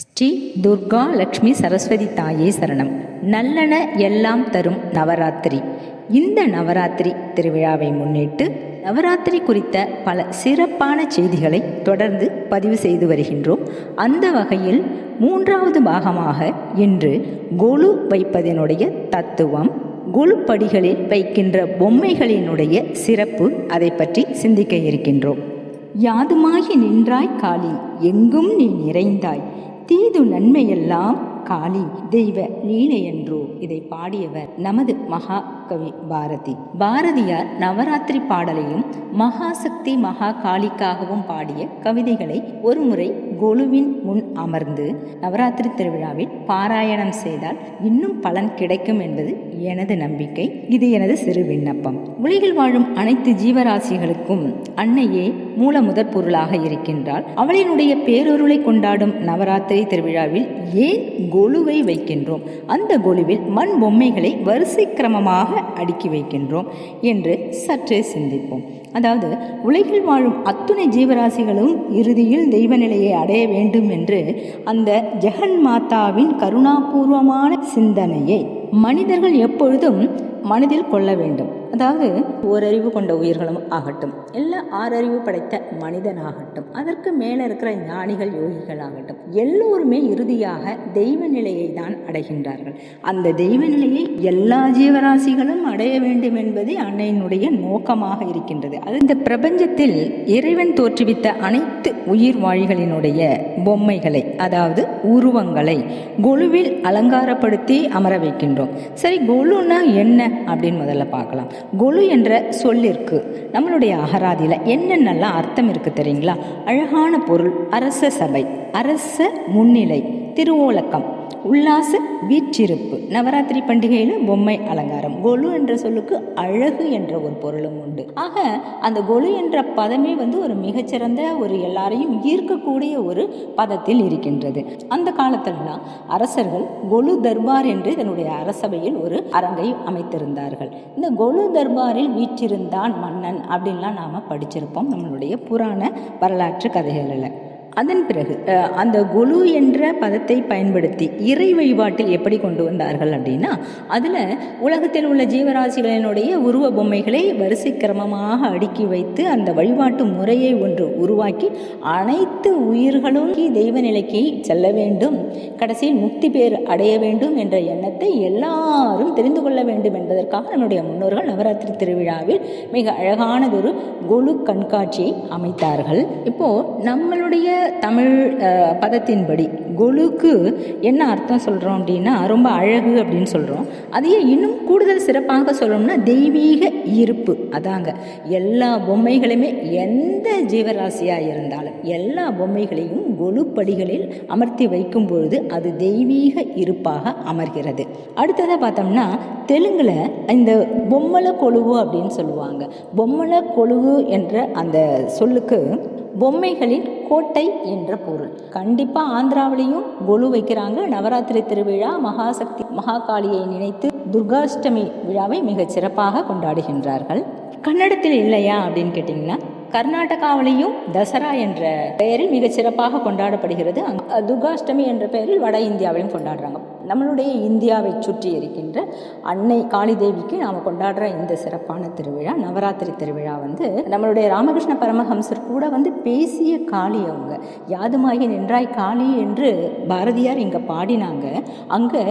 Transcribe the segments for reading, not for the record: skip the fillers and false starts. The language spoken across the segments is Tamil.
ஸ்ரீ துர்கா லக்ஷ்மி சரஸ்வதி தாயே சரணம். நல்லன எல்லாம் தரும் நவராத்திரி. இந்த நவராத்திரி திருவிழாவை முன்னிட்டு நவராத்திரி குறித்த பல சிறப்பான செய்திகளை தொடர்ந்து பதிவு செய்து வருகின்றோம். அந்த வகையில் 3வது பாகமாக இன்று கொலு வைப்பதனுடைய தத்துவம், கொலு படிகளில் வைக்கின்ற பொம்மைகளினுடைய சிறப்பு, அதை பற்றி சிந்திக்க இருக்கின்றோம். யாதுமாகி நின்றாய் காளி, எங்கும் நீ நிறைந்தாய், தீது நன்மையெல்லாம் காளி தெய்வ லீலை என்றோ. இதை பாடியவர் நமது மகாகவி பாரதி. பாரதியார் நவராத்திரி பாடலையும் மகாசக்தி மகா காளிக்காகவும் பாடிய கவிதைகளை ஒருமுறை கொலுவின் முன் அமர்ந்து நவராத்திரி திருவிழாவில் பாராயணம் செய்தால் இன்னும் பலன் கிடைக்கும் என்பது எனது நம்பிக்கை. இது எனது சிறு விண்ணப்பம். உலகில் வாழும் அனைத்து ஜீவராசிகளுக்கும் அன்னையே மூல முதற் பொருளாக இருக்கின்றாள். அவளினுடைய பேரொருளை கொண்டாடும் நவராத்திரி திருவிழாவில் ஏன் கொலுவை வைக்கின்றோம், அந்த கொலுவில் மண் பொம்மைகளை வரிசை கிரமமாக அடுக்கி வைக்கின்றோம் என்று சற்றே சிந்திப்போம். அதாவது உலகில் வாழும் அத்துணை ஜீவராசிகளும் இறுதியில் தெய்வ நிலையை அடைய வேண்டும் என்று அந்த ஜெகன் மாதாவின் கருணாபூர்வமான சிந்தனையை மனிதர்கள் எப்பொழுதும் மனதில் கொள்ள வேண்டும். அதாவது ஓரறிவு கொண்ட உயிர்களும் ஆகட்டும், இல்லை 6 அறிவு படைத்த மனிதனாகட்டும், அதற்கு மேலே இருக்கிற ஞானிகள் யோகிகள் ஆகட்டும், எல்லோருமே இறுதியாக தெய்வ நிலையை தான் அடைகின்றார்கள். அந்த தெய்வ நிலையை எல்லா ஜீவராசிகளும் அடைய வேண்டும் என்பதே அன்னையினுடைய நோக்கமாக இருக்கின்றது. அது இந்த பிரபஞ்சத்தில் இறைவன் தோற்றுவித்த அனைத்து உயிர் வாழிகளினுடைய பொம்மைகளை, அதாவது உருவங்களை கொலுவில் அலங்காரப்படுத்தி அமர வைக்கின்றோம். சரி, கொலுன்னா என்ன அப்படின்னு முதல்ல பார்க்கலாம். கொலு என்ற சொல்லிற்கு நம்மளுடைய அகராதியில் என்னென்னலாம் அர்த்தம் இருக்குது தெரியுங்களா? அழகான பொருள், அரச சபை, அரச முன்னிலை, திருவோலக்கம், உல்லாச வீற்றிருப்பு. நவராத்திரி பண்டிகையில் பொம்மை அலங்காரம். கொலு என்ற சொல்லுக்கு அழகு என்ற ஒரு பொருளும் உண்டு. ஆக அந்த கொலு என்ற பதமே ஒரு மிகச்சிறந்த ஒரு எல்லாரையும் ஈர்க்கக்கூடிய ஒரு பதத்தில் இருக்கின்றது. அந்த காலத்திலலாம் அரசர்கள் கொலு தர்பார் என்று தன்னுடைய அரசபையில் ஒரு அரங்கை அமைத்திருந்தார்கள். இந்த கொலு தர்பாரில் வீற்றிருந்தான் மன்னன் அப்படின்லாம் நாம் படிச்சிருப்போம் நம்மளுடைய புராண வரலாற்று கதைகளில். அதன் பிறகு அந்த கொலு என்ற பதத்தை பயன்படுத்தி இறை வழிபாட்டில் எப்படி கொண்டு வந்தார்கள் அப்படின்னா, அதில் உலகத்தில் உள்ள ஜீவராசிகளினுடைய உருவ பொம்மைகளை வரிசை கிரமமாக அடுக்கி வைத்து அந்த வழிபாட்டு முறையை ஒன்று உருவாக்கி அனைத்து உயிர்களும் தெய்வ நிலைக்கு செல்ல வேண்டும், கடைசியில் முக்தி பேர் அடைய வேண்டும் என்ற எண்ணத்தை எல்லாரும் தெரிந்து கொள்ள வேண்டும் என்பதற்காக நம்முடைய முன்னோர்கள் நவராத்திரி திருவிழாவில் மிக அழகானதொரு கொலு கண்காட்சியை அமைத்தார்கள். இப்போது நம்மளுடைய தமிழ் பதத்தின்படி கொலுக்கு என்ன அர்த்தம் சொல்கிறோம் அப்படின்னா, ரொம்ப அழகு அப்படின்னு சொல்கிறோம். அதையே இன்னும் கூடுதல் சிறப்பாக சொல்லணும்னா தெய்வீக ஈர்ப்பு. அதாங்க, எல்லா பொம்மைகளுமே எந்த ஜீவராசியாக இருந்தாலும் எல்லா பொம்மைகளையும் கொலு படிகளில் அமர்த்தி வைக்கும் பொழுது அது தெய்வீக இருப்பாக அமர்கிறது. அடுத்ததாக பார்த்தோம்னா தெலுங்கில் இந்த பொம்மல கொலுவு அப்படின்னு சொல்லுவாங்க. பொம்மல கொலுவு என்ற அந்த சொல்லுக்கு பொம்மைகளின் கோட்டை என்ற பொருள். கண்டிப்பாக ஆந்திராவிலையும் கொலு வைக்கிறாங்க. நவராத்திரி திருவிழா மகாசக்தி மகாகாளியை நினைத்து துர்காஷ்டமி விழாவை மிகச் சிறப்பாக கொண்டாடுகின்றார்கள். கன்னடத்தில் இல்லையா அப்படின்னு கேட்டிங்கன்னா, கர்நாடகாவிலையும் தசரா என்ற பெயரில் மிகச் சிறப்பாக கொண்டாடப்படுகிறது. துர்காஷ்டமி என்ற பெயரில் வட இந்தியாவிலும் கொண்டாடுறாங்க. நம்மளுடைய இந்தியாவை சுற்றி இருக்கின்ற அன்னை காளி தேவிக்கு நாம் கொண்டாடுற இந்த சிறப்பான திருவிழா நவராத்திரி திருவிழா நம்மளுடைய ராமகிருஷ்ண பரமஹம்சர் கூட பேசிய காளி. அவங்க யாதுமாகி நின்றாய் காளி என்று பாரதியார் இங்கே பாடினாங்க. அங்கே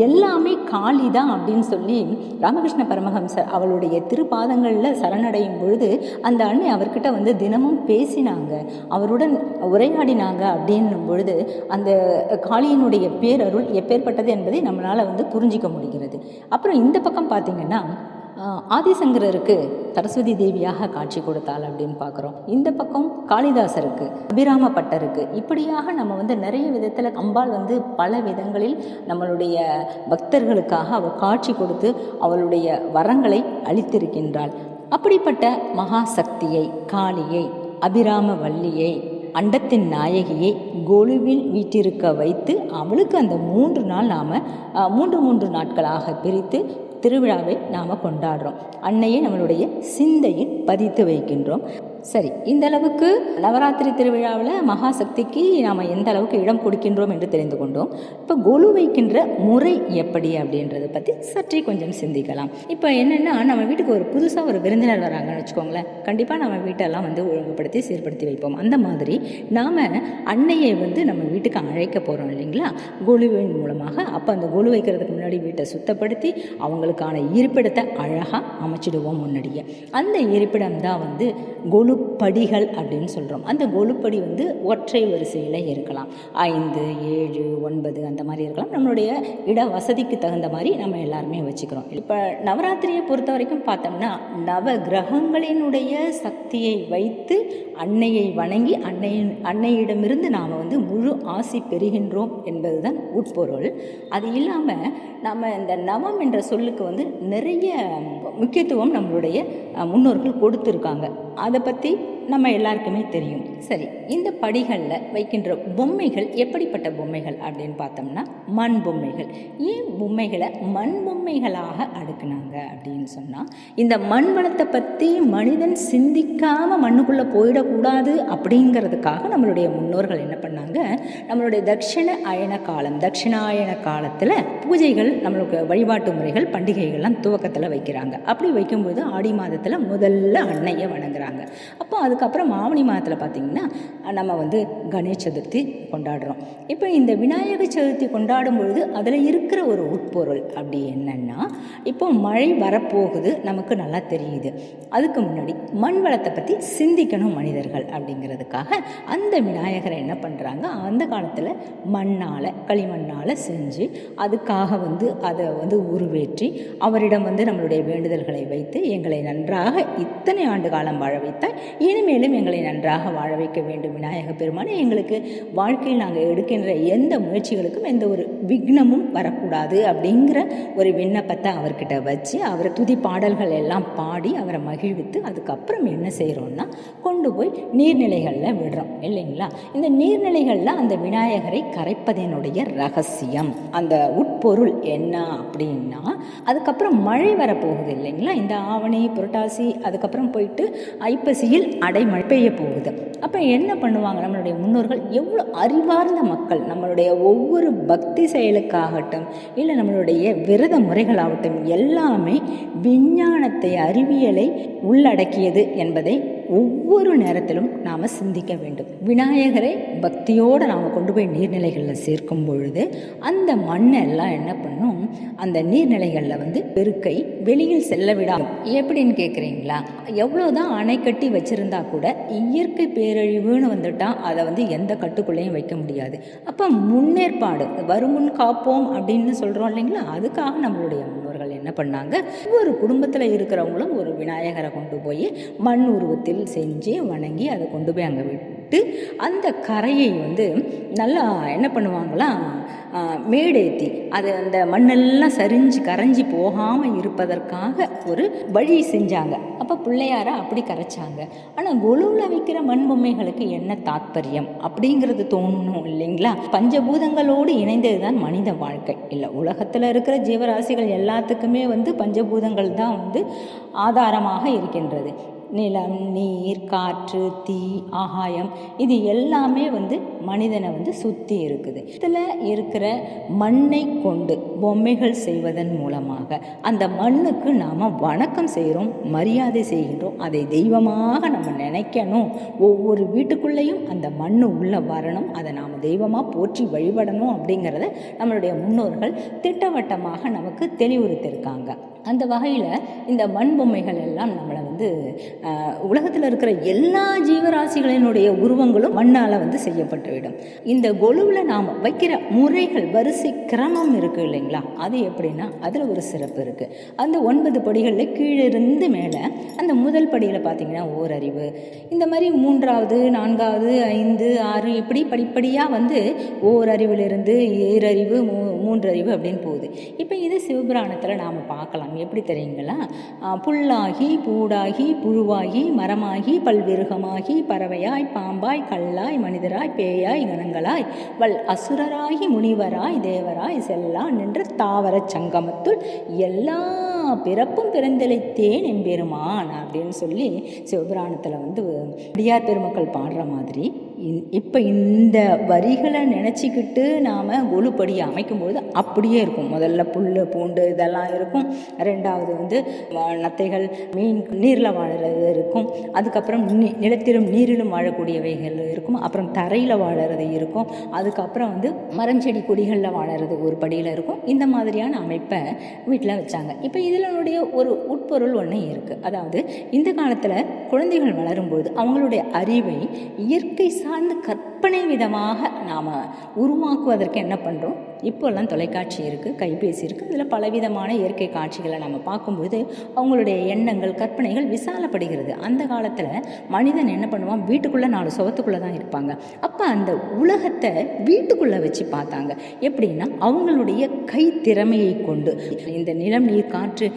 எல்லாமே காளி தான் அப்படின்னு சொல்லி ராமகிருஷ்ண பரமஹம்சர் அவளுடைய திருப்பாதங்களில் சரணடையும் பொழுது அந்த அன்னை அவர்கிட்ட தினமும் பேசினாங்க, அவருடன் உரையாடினாங்க. அப்படின்னும் பொழுது அந்த காளியினுடைய பேரருள் எப்பேற்பட்டது என்பதை நம்மளால் புரிஞ்சிக்க முடிகிறது. அப்புறம் இந்த பக்கம் பார்த்திங்கன்னா ஆதிசங்கரருக்கு சரஸ்வதி தேவியாக காட்சி கொடுத்தாள் அப்படின்னு பார்க்குறோம். இந்த பக்கம் காளிதாசருக்கு, அபிராம பட்டருக்கு, இப்படியாக நம்ம நிறைய விதத்தில் அம்பாள் பல விதங்களில் நம்மளுடைய பக்தர்களுக்காக அவள் காட்சி கொடுத்து அவளுடைய வரங்களை அளித்திருக்கின்றாள். அப்படிப்பட்ட மகாசக்தியை, காளியை, அபிராம வள்ளியை, அண்டத்தின் நாயகியை கொலுவில் வீட்டிருக்க வைத்து அவளுக்கு அந்த 3 நாள் நாம் 3 நாட்களாக பிரித்து திருவிழாவை நாம் கொண்டாடுறோம். அன்னையை நம்மளுடைய சிந்தையில் பதித்து வைக்கின்றோம். சரி, இந்த அளவுக்கு நவராத்திரி திருவிழாவில் மகாசக்திக்கு நாம் எந்த அளவுக்கு இடம் கொடுக்கின்றோம் என்று தெரிந்து கொண்டோம். இப்போ கொலு வைக்கின்ற முறை எப்படி அப்படின்றத பற்றி சற்றே கொஞ்சம் சிந்திக்கலாம். இப்போ என்னென்னா, நம்ம வீட்டுக்கு ஒரு புதுசாக ஒரு விருந்தினர் வராங்கன்னு வச்சுக்கோங்களேன், கண்டிப்பாக நம்ம வீட்டெல்லாம் ஒழுங்குபடுத்தி சீர்படுத்தி வைப்போம். அந்த மாதிரி நாம் அன்னையை நம்ம வீட்டுக்கு அழைக்க போகிறோம் இல்லைங்களா, கொலுவின் மூலமாக. அப்போ அந்த கொலு வைக்கிறதுக்கு முன்னாடி வீட்டை சுத்தப்படுத்தி அவங்களுக்கான இருப்பிடத்தை அழகாக அமைச்சிடுவோம் முன்னாடியே. அந்த இருப்பிடம் தான் கொலு படிகள் அப்படின்னு சொல்கிறோம். அந்த கொலுப்படி ஒற்றை வரிசையில் இருக்கலாம், 5, 7, 9 அந்த மாதிரி இருக்கலாம். நம்மளுடைய இட வசதிக்கு தகுந்த மாதிரி நம்ம எல்லாருமே வச்சுக்கிறோம். இப்போ நவராத்திரியை பொறுத்த வரைக்கும் பார்த்தோம்னா, நவ கிரகங்களினுடைய சக்தியை வைத்து அன்னையை வணங்கி அன்னையிடமிருந்து நாம் முழு ஆசி பெறுகின்றோம் என்பதுதான் உட்பொருள். அது இல்லாமல் நம்ம இந்த நவம் என்ற சொல்லுக்கு நிறைய முக்கியத்துவம் நம்மளுடைய முன்னோர்கள் கொடுத்துருக்காங்க. அதை பற்றி நம்ம எல்லாருக்குமே தெரியும். சரி, இந்த படிகளில் வைக்கின்ற பொம்மைகள் எப்படிப்பட்ட பொம்மைகள் அப்படின்னு பார்த்தோம்னா, மண் பொம்மைகள். ஏன் பொம்மைகளை மண் பொம்மைகளாக அடுக்குனாங்க அப்படின்னு சொன்னால், இந்த மண் வளத்தை பற்றி மனிதன் சிந்திக்காமல் மண்ணுக்குள்ளே போயிடக்கூடாது அப்படிங்கிறதுக்காக நம்மளுடைய முன்னோர்கள் என்ன பண்ணாங்க, நம்மளுடைய தட்சிணாயன காலத்தில் பூஜைகள், நம்மளுக்கு வழிபாட்டு முறைகள், பண்டிகைகள்லாம் துவக்கத்தில் வைக்கிறாங்க. அப்படி வைக்கும்போது ஆடி மாதத்தில் முதல்ல அன்னையை வணங்குறாங்க. அப்போ அதுக்கப்புறம் ஆவணி மாதத்தில் பார்த்திங்கன்னா நம்ம கணேஷ் சதுர்த்தி கொண்டாடுறோம். இப்போ இந்த விநாயகர் சதுர்த்தி கொண்டாடும் பொழுது அதில் இருக்கிற ஒரு உட்பொருள் அப்படி என்னென்னா, இப்போ மழை வரப்போகுது, நமக்கு நல்லா தெரியுது. அதுக்கு முன்னாடி மண் வளத்தை பற்றி சிந்திக்கணும் மனிதர்கள் அப்படிங்கிறதுக்காக அந்த விநாயகரை என்ன பண்ணுறாங்க, அந்த காலத்தில் மண்ணால், களிமண்ணால் செஞ்சு அதுக்காக அதை உருவேற்றி அவரிடம் நம்மளுடைய வேண்டுதல்களை வைத்து, எங்களை நன்றாக இத்தனை ஆண்டு காலம் வாழ வைத்தால் இனிமேலும் எங்களை நன்றாக வாழ வைக்க வேண்டும் விநாயக பெருமானே, எங்களுக்கு வாழ்க்கையில் நாங்கள் எடுக்கின்ற எந்த முயற்சிகளுக்கும் எந்த ஒரு விக்னமும் வரக்கூடாது அப்படிங்கிற ஒரு விண்ணப்பத்தை அவர்கிட்ட வச்சு அவரை துதி பாடல்கள் எல்லாம் பாடி அவரை மகிழ்வித்து அதுக்கப்புறம் என்ன செய்கிறோம்னா, கொண்டு போய் நீர்நிலைகளில் விடுறோம் இல்லைங்களா. இந்த நீர்நிலைகளில் அந்த விநாயகரை கரைப்பதனுடைய ரகசியம், அந்த உட்பொருள் என்ன அப்படின்னா, அதுக்கப்புறம் மழை வரப்போகுது இல்லைங்களா, இந்த ஆவணி, புரட்டாசி, அதுக்கப்புறம் போயிட்டு ஐப்பசியில் அடைமழை பெய்ய போகுது. அப்போ என்ன பண்ணுவாங்க நம்மளுடைய முன்னோர்கள், எவ்வளோ அறிவார்ந்த மக்கள், நம்மளுடைய ஒவ்வொரு பக்தி செயலுக்காகட்டும் இல்லை நம்மளுடைய விரத முறைகளாகட்டும் எல்லாமே விஞ்ஞானத்தை, அறிவியலை உள்ளடக்கியது என்பதை ஒவ்வொரு நேரத்திலும் நாம் சிந்திக்க வேண்டும். விநாயகரை பக்தியோடு நாம் கொண்டு போய் நீர்நிலைகளில் சேர்க்கும் பொழுது அந்த மண்ணெல்லாம் என்ன பண்ணும், அந்த நீர்நிலைகளில் பெருக்கை வெளியில் செல்ல விடாமல். எப்படின்னு கேட்குறீங்களா, எவ்வளோதான் அணை கட்டி வச்சுருந்தா கூட இயற்கை பேரழிவுன்னு வந்துட்டால் அதை எந்த கட்டுக்குள்ளேயும் வைக்க முடியாது. அப்போ முன்னேற்பாடு, வருமுன் காப்போம் அப்படின்னு சொல்கிறோம் இல்லைங்களா, அதுக்காக நம்மளுடைய முன்னோர்கள் என்ன பண்ணாங்க, ஒவ்வொரு குடும்பத்தில் இருக்கிறவங்களும் ஒரு விநாயகரை கொண்டு போய் மண் உருவத்தில் செஞ்சு வணங்கி அதை கொண்டு போய் அங்கே விட்டு அந்த கரையை நல்லா என்ன பண்ணுவாங்களாம், மேடேற்றி அது அந்த மண்ணெல்லாம் கரைஞ்சி போகாமல் இருப்பதற்காக ஒரு வழி செஞ்சாங்க. அப்போ பிள்ளையாரை அப்படி கரைச்சாங்க. ஆனால் கொலுவில் வைக்கிற மண் பொம்மைகளுக்கு என்ன தாத்பரியம் அப்படிங்கிறது தோணணும் இல்லைங்களா. பஞ்சபூதங்களோடு இணைந்தது தான் மனித வாழ்க்கை. இல்லை, உலகத்தில் இருக்கிற ஜீவராசிகள் எல்லாத்துக்குமே பஞ்சபூதங்கள் தான் ஆதாரமாக இருக்கின்றது. நிலம், நீர், காற்று, தீ, ஆகாயம், இது எல்லாமே மனிதனை சுற்றி இருக்குது. இதில் இருக்கிற மண்ணை கொண்டு பொம்மைகள் செய்வதன் மூலமாக அந்த மண்ணுக்கு நாம் வணக்கம் செய்கிறோம், மரியாதை செய்கின்றோம், அதை தெய்வமாக நம்ம நினைக்கணும். ஒவ்வொரு வீட்டுக்குள்ளேயும் அந்த மண் உள்ளே வரணும், அதை நாம் தெய்வமாக போற்றி வழிபடணும் அப்படிங்கிறத நம்மளுடைய முன்னோர்கள் திட்டவட்டமாக நமக்கு தெளிவுறுத்தியிருக்காங்க. அந்த வகையில் இந்த மண் பொம்மைகள் எல்லாம் நம்மளை உலகத்தில் இருக்கிற எல்லா ஜீவராசிகளினுடைய உருவங்களும் மண்ணால் செய்யப்பட்டுவிடும். இந்த கொலுவில் நாம் வைக்கிற முறைகள், வரிசை கிரமம் இருக்குது இல்லைங்களா, அது எப்படின்னா அதில் ஒரு சிறப்பு இருக்குது. அந்த 9 படிகளில் கீழிருந்து மேலே அந்த முதல் படியில் பார்த்திங்கன்னா ஓரறிவு, இந்த மாதிரி 3வது, 4வது, 5, 6 இப்படி படிப்படியாக ஓரறிவிலிருந்து ஏறறிவு, 3 அறிவு அப்படின்னு போகுது. இப்போ இது சிவபுராணத்தில் நாம் பார்க்கலாம். எப்படி தெரியுங்களா, புல்லாகி, பூடாகி, புழுவாகி, மரமாகி, பல்விருகமாகி, பறவையாய், பாம்பாய், கல்லாய், மனிதராய், பேயாய், கணங்களாய், வல் அசுரராகி, முனிவராய், தேவராய், செல்லா நின்ற தாவர சங்கமத்துள் எல்லா பிறப்பும் பிறந்தளித்தேன் எம்பெருமான் அப்படின்னு சொல்லி சிவபுராணத்தில் வந்து அடியார் பெருமக்கள் பாடுற மாதிரி இப்போ இந்த வரிகளை நினச்சிக்கிட்டு நாம் கொலுப்படியை அமைக்கும்போது அப்படியே இருக்கும். முதல்ல புல் பூண்டு இதெல்லாம் இருக்கும். ரெண்டாவது வந்து நத்தைகள் மீன் நீரில் வாழறது இருக்கும். அதுக்கப்புறம் நிலத்திலும் நீரிலும் வாழக்கூடியவைகள் இருக்கும். அப்புறம் தரையில் வாழறது இருக்கும். அதுக்கப்புறம் வந்து மரம் செடி கொடிகளில் வாழறது ஒரு படியில் இருக்கும். இந்த மாதிரியான அமைப்பை வீட்டில் வச்சாங்க. இப்போ இதனுடைய ஒரு உட்பொருள் ஒன்று இருக்குது. அதாவது இந்த காலத்தில் குழந்தைகள் வளரும்போது அவங்களுடைய அறிவை இயற்கை சார்ந்த கற்பனை விதமாக நாம் உருவாக்குவதற்கு என்ன பண்ணுறோம்? இப்போல்லாம் தொலைக்காட்சி இருக்குது, கைபேசி இருக்குது. அதில் பலவிதமான இயற்கை காட்சிகளை நம்ம பார்க்கும்போது அவங்களுடைய எண்ணங்கள் கற்பனைகள் விசாலப்படுகிறது. அந்த காலத்தில் மனிதன் என்ன பண்ணுவான்? வீட்டுக்குள்ளே 4 சுவத்துக்குள்ளே தான் இருப்பாங்க. அப்போ அந்த உலகத்தை வீட்டுக்குள்ளே வச்சு பார்த்தாங்க. எப்படின்னா அவங்களுடைய கைத்திறமையை கொண்டு இந்த நிலம் நீர் காற்று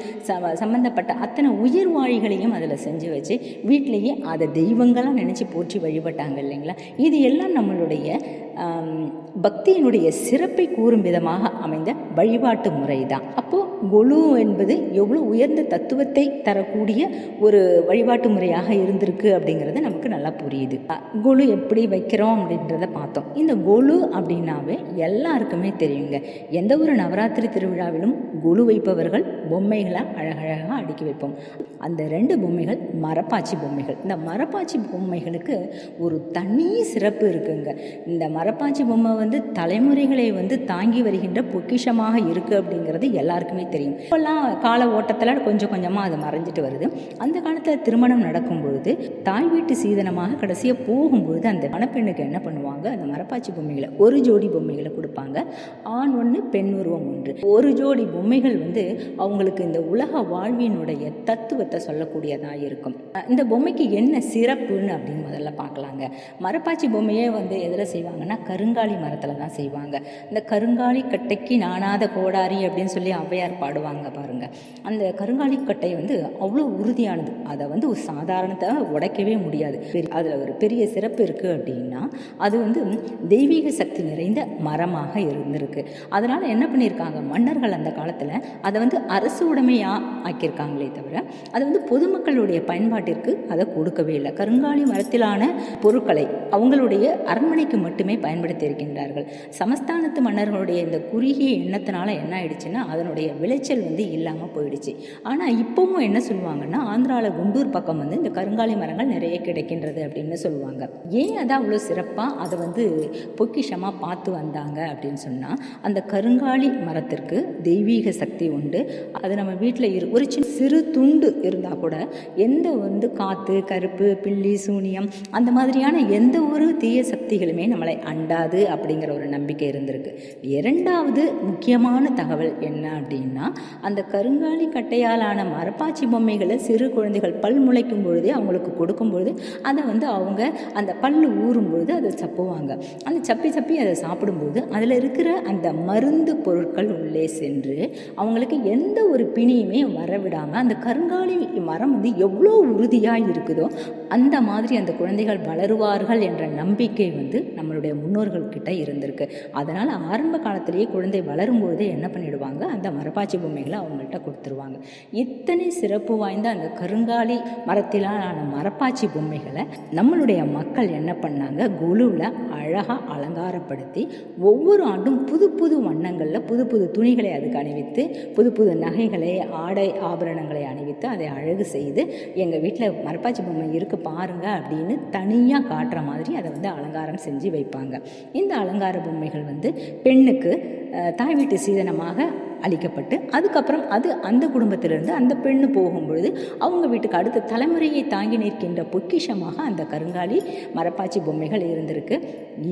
சம்பந்தப்பட்ட அத்தனை உயிர் வாழிகளையும் அதில் செஞ்சு வச்சு வீட்டிலேயே அதை தெய்வங்களாக நினச்சி போற்றி வழிபட்டாங்க இல்லைங்களா? இது எல்லாம் நம்மளுடைய பக்தியினுடைய சிறப்பை கூறும் விதமாக அமைந்த வழிபாட்டு முறை தான். அப்போது கொலு என்பது எவ்வளோ உயர்ந்த தத்துவத்தை தரக்கூடிய ஒரு வழிபாட்டு முறையாக இருந்திருக்கு அப்படிங்கிறது நமக்கு நல்லா புரியுது. கொலு எப்படி வைக்கிறோம் அப்படின்றத பார்த்தோம். இந்த கொலு அப்படின்னாவே எல்லாருக்குமே தெரியுங்க. எந்த ஒரு நவராத்திரி திருவிழாவிலும் கொலு வைப்பவர்கள் பொம்மைகளை அழகழகாக அடுக்கி வைப்போம். அந்த 2 பொம்மைகள் மரப்பாச்சி பொம்மைகள். இந்த மரப்பாச்சி பொம்மைகளுக்கு ஒரு தனி சிறப்பு இருக்குங்க. இந்த மரப்பாச்சி பொம்மை வந்து தலைமுறைகளை வந்து தாங்கி வருகின்ற பொக்கிஷமாக இருக்குது அப்படிங்கிறது எல்லாருக்குமே தெரியும். இப்போல்லாம் கால ஓட்டத்தில் கொஞ்சம் கொஞ்சமாக அது மறைஞ்சிட்டு வருது. அந்த காலத்தில் திருமணம் நடக்கும் பொழுது தாய் வீட்டு சீதனமாக கடைசியாக போகும்பொழுது அந்த மணப்பெண்ணுக்கு என்ன பண்ணுவாங்க? அந்த மரப்பாச்சி பொம்மைகளை ஒரு ஜோடி பொம்மைகளை கொடுப்பாங்க. ஆண் 1 பெண் உருவம் 1. ஒரு ஜோடி பொம்மைகள் வந்து அவங்களுக்கு இந்த உலக வாழ்வினுடைய தத்துவத்தை சொல்லக்கூடியதாக இருக்கும். இந்த பொம்மைக்கு என்ன சிறப்புன்னு அப்படின்னு முதல்ல பார்க்கலாங்க. மரப்பாச்சி பொம்மையே வந்து எதில் செய்வாங்கன்னா கருங்காலி மரத்தில் தான் செய்வாங்க. இந்த கருங்காலி கட்டைக்கு நானாத கோடாரி அப்படின்னு சொல்லி ஔவையார் பாடுவாங்க பாருங்க. அந்த கருங்காலி கட்டை வந்து அவ்வளோ உறுதியானது. அதை வந்து ஒரு சாதாரணத்தை உடைக்கவே முடியாது. அதில் ஒரு பெரிய சிறப்பு இருக்குது அப்படின்னா அது வந்து தெய்வீக சக்தி நிறைந்த மரமாக இருந்திருக்கு. அதனால் என்ன பண்ணியிருக்காங்க மன்னர்கள் அந்த காலத்தில் அதை வந்து அரசு உடைமையாக ஆக்கியிருக்காங்களே தவிர அதை வந்து பொதுமக்களுடைய பயன்பாட்டிற்கு அதை கொடுக்கவே இல்லை. கருங்காலி மரத்திலான பொருட்களை அவங்களுடைய அரண்மனைக்கு மட்டுமே பயன்படுத்தி இருக்கின்றார்கள். சமஸ்தானத்து மன்னர்களுடைய இந்த குறுகிய எண்ணத்தினால என்ன ஆயிடுச்சுன்னா அதனுடைய விளைச்சல் வந்து இல்லாமல் போயிடுச்சு. ஆனால் இப்போவும் என்ன சொல்லுவாங்கன்னா ஆந்திராவில் குண்டூர் பக்கம் வந்து இந்த கருங்காலி மரங்கள் நிறைய கிடைக்கின்றது அப்படின்னு சொல்லுவாங்க. ஏன் அதை அவ்வளோ சிறப்பாக அதை வந்து பொக்கிஷமாக பார்த்து வந்தாங்க அப்படின்னு சொன்னால் அந்த கருங்காலி மரத்திற்கு தெய்வீக சக்தி உண்டு. அது நம்ம வீட்டில் ஒரு சிறு துண்டு இருந்தால் கூட எந்த வந்து காற்று கருப்பு பில்லி சூனியம் அந்த மாதிரியான எந்த ஒரு தீய சக்திகளுமே நம்மளை அண்டாது அப்படிங்கிற ஒரு நம்பிக்கை இருந்திருக்கு. 2வது முக்கியமான தகவல் என்ன அப்படின்னா அந்த கருங்காலி கட்டையாலான மரப்பாச்சி பொம்மைகளை சிறு குழந்தைகள் பல் முளைக்கும் பொழுதே அவங்களுக்கு கொடுக்கும்பொழுது அதை வந்து அவங்க அந்த பல் ஊறும்பொழுது அதை சப்புவாங்க. அந்த சப்பி அதை சாப்பிடும்போது அதில் இருக்கிற அந்த மருந்து பொருட்கள் உள்ளே சென்று அவங்களுக்கு எந்த ஒரு பிணியுமே வரவிடாமல் அந்த கருங்காலி மரம் வந்து எவ்வளோ உறுதியாக இருக்குதோ அந்த மாதிரி அந்த குழந்தைகள் வளருவார்கள் என்ற நம்பிக்கை வந்து நம்மளுடைய முன்னோர்கள்கிட்ட இருந்திருக்கு. அதனால் ஆரம்ப காலத்திலேயே குழந்தை வளரும்பொழுதே என்ன பண்ணிடுவாங்க அந்த மரப்பாச்சி பொம்மைகளை அவங்கள்ட்ட கொடுத்துருவாங்க. இத்தனை சிறப்பு வாய்ந்த அந்த கருங்காலி மரத்திலான மரப்பாச்சி பொம்மைகளை நம்மளுடைய மக்கள் என்ன பண்ணாங்க கொலுவில் அழகாக அலங்காரப்படுத்தி ஒவ்வொரு ஆண்டும் புது புது வண்ணங்களில் புது புது துணிகளை அதுக்கு அணிவித்து புது புது நகைகளை ஆடை ஆபரணங்களை அணிவித்து அதை அழகு செய்து எங்கள் வீட்டில் மரப்பாச்சி பொம்மை இருக்குது பாருங்க அப்படின்னு தனியாக காட்டுற மாதிரி அதை வந்து அலங்காரம் செஞ்சு வைப்பாங்க. இந்த அலங்கார பொம்மைகள் வந்து பெண்ணுக்கு தாய் வீட்டு சீதனமாக அளிக்கப்பட்டு அதுக்கப்புறம் அது அந்த குடும்பத்திலிருந்து அந்த பெண்ணு போகும்பொழுது அவங்க வீட்டுக்கு அடுத்த தலைமுறையை தாங்கி நிற்கின்ற பொக்கிஷமாக அந்த கருங்காலி மரப்பாச்சி பொம்மைகள் இருந்திருக்கு.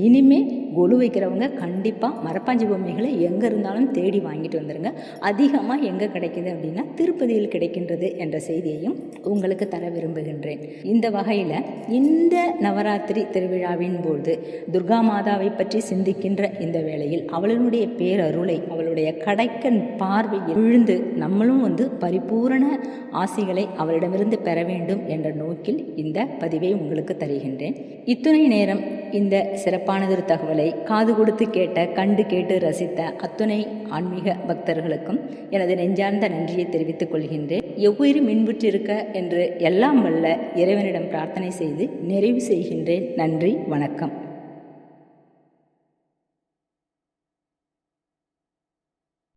இனிமே கொலு வைக்கிறவங்க கண்டிப்பாக மரப்பாச்சி பொம்மைகளை எங்கே இருந்தாலும் தேடி வாங்கிட்டு வந்துடுங்க. அதிகமாக எங்கே கிடைக்கிது அப்படின்னா திருப்பதியில் கிடைக்கின்றது என்ற செய்தியையும் உங்களுக்கு தர விரும்புகின்றேன். இந்த வகையில் இந்த நவராத்திரி திருவிழாவின் போது துர்கா மாதாவை பற்றி சிந்திக்கின்ற இந்த வேளையில் அவளுடைய பேரருளை அவளுடைய கடைக்கன் பார்வையில் விழுந்து நம்மளும் வந்து பரிபூரண ஆசிகளை அவளிடமிருந்து பெற வேண்டும் என்ற நோக்கில் இந்த பதிவை உங்களுக்கு தருகின்றேன். இத்துணை நேரம் இந்த சிறப்பானதொரு தகவலை காது கொடுத்து கேட்ட, கண்டு கேட்டு ரசித்த அத்துணை ஆன்மீக பக்தர்களுக்கும் எனது நெஞ்சார்ந்த நன்றியை தெரிவித்துக் கொள்கின்றேன். எவ்வுயிர் மின்புற்றிருக்க என்று எல்லாம் வல்ல இறைவனிடம் பிரார்த்தனை செய்து நிறைவு செய்கின்றேன். நன்றி, வணக்கம்.